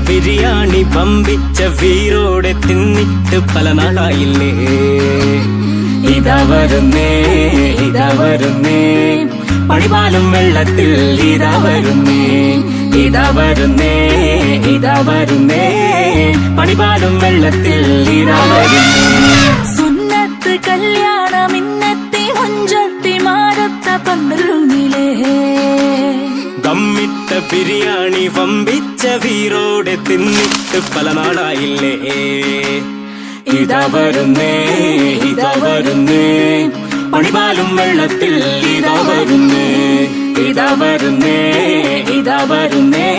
ബിരിയാണി പമ്പിച്ച വീരോടെ തിന്നിട്ട് പല നാളായില്ലേ. ഇതാ വരുന്നേ ഇതാ വരുന്നേ പടിപാലും വെള്ളത്തിൽ ഇതാ വരുന്നേ. ഇതാ വരുന്നേ ഇതാ വരുന്നേ പടിപാലും വെള്ളത്തിൽ ഇതാ വരുന്നേ. സുന്നത്ത് കല്യാണം ഇന്നത്തെ മുഞ്ചത്തി മാരത്ത പന്തലുങ്ങിലേ. ദമ്മിട്ട ബിരിയാണി വമ്പിച്ച വീരോടെ തിന്നിട്ട് പല നാളായില്ലേ. ഇതാ വരുന്നേ ഇതാ വരുന്നേ പണിപാലും വെള്ളത്തിൽ ഇതാ വരുന്നേ. ഇതാ വരുന്നേ ഇതാ വരുന്നേ